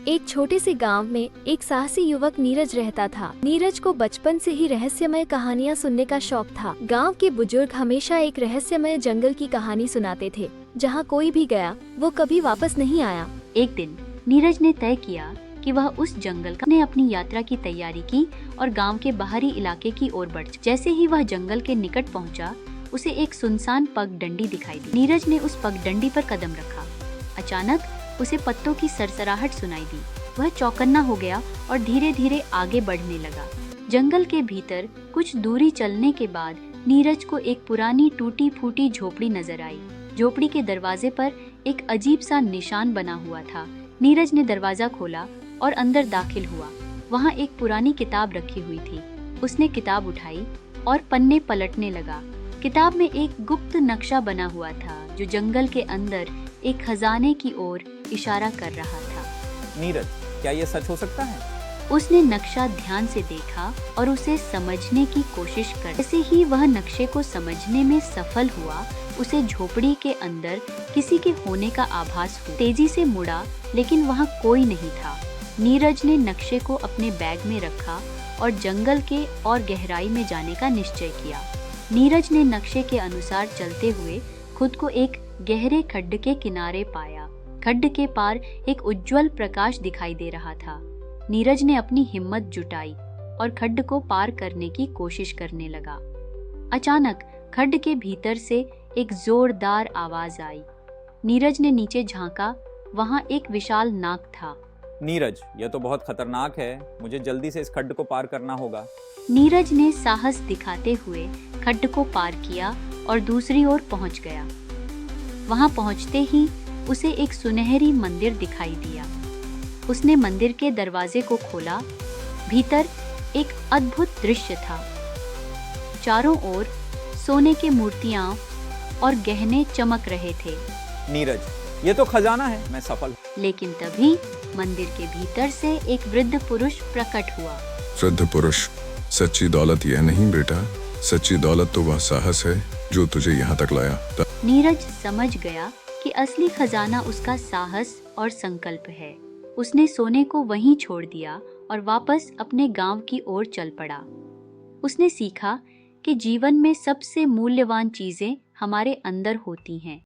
एक छोटे से गांव में एक साहसी युवक नीरज रहता था। नीरज को बचपन से ही रहस्यमय कहानियां सुनने का शौक था। गांव के बुजुर्ग हमेशा एक रहस्यमय जंगल की कहानी सुनाते थे, जहां कोई भी गया वो कभी वापस नहीं आया। एक दिन नीरज ने तय किया कि वह उस जंगल ने अपनी यात्रा की तैयारी की और गांव के बाहरी इलाके की ओर बढ़। जैसे ही वह जंगल के निकट पहुंचा, उसे एक सुनसान पगडंडी दिखाई दी। नीरज ने उस पगडंडी पर कदम रखा। अचानक उसे पत्तों की सरसराहट सुनाई दी। वह चौकन्ना हो गया और धीरे धीरे आगे बढ़ने लगा। जंगल के भीतर कुछ दूरी चलने के बाद नीरज को एक पुरानी टूटी फूटी झोपड़ी नजर आई। झोपड़ी के दरवाजे पर एक अजीब सा निशान बना हुआ था। नीरज ने दरवाजा खोला और अंदर दाखिल हुआ। वहाँ एक पुरानी किताब रखी हुई थी। उसने किताब उठाई और पन्ने पलटने लगा। किताब में एक गुप्त नक्शा बना हुआ था, जो जंगल के अंदर एक खजाने की ओर इशारा कर रहा था। नीरज, क्या ये सच हो सकता है? उसने नक्शा ध्यान से देखा और उसे समझने की कोशिश कर। जैसे ही वह नक्शे को समझने में सफल हुआ, उसे झोपड़ी के अंदर किसी के होने का आभास हुआ। तेजी से मुड़ा, लेकिन वहाँ कोई नहीं था। नीरज ने नक्शे को अपने बैग में रखा और जंगल के और गहराई में जाने का निश्चय किया। नीरज ने नक्शे के अनुसार चलते हुए खुद को एक गहरे खड्ड के किनारे पाया। खड्ड के पार एक उज्जवल प्रकाश दिखाई दे रहा था। नीरज ने अपनी हिम्मत जुटाई और खड्ड को पार करने की कोशिश करने लगा। अचानक खड्ड के भीतर से एक जोरदार आवाज आई। नीरज ने नीचे झांका। वहां एक विशाल नाग था। नीरज, यह तो बहुत खतरनाक है। मुझे जल्दी से इस खड्ड को पार करना होगा। नीरज ने साहस दिखाते हुए खड्ड को पार किया और दूसरी ओर पहुंच गया। वहां पहुंचते ही उसे एक सुनहरी मंदिर दिखाई दिया। उसने मंदिर के दरवाजे को खोला। भीतर एक अद्भुत दृश्य था। चारों ओर सोने की मूर्तियां और गहने चमक रहे थे। नीरज, ये तो खजाना है। मैं सफल। लेकिन तभी मंदिर के भीतर से एक वृद्ध पुरुष प्रकट हुआ। वृद्ध पुरुष, सच्ची दौलत यह नहीं बेटा, सच्ची दौलत तो वह साहस है जो तुझे यहाँ तक लाया। नीरज समझ गया कि असली खजाना उसका साहस और संकल्प है। उसने सोने को वहीं छोड़ दिया और वापस अपने गांव की ओर चल पड़ा। उसने सीखा कि जीवन में सबसे मूल्यवान चीजें हमारे अंदर होती हैं।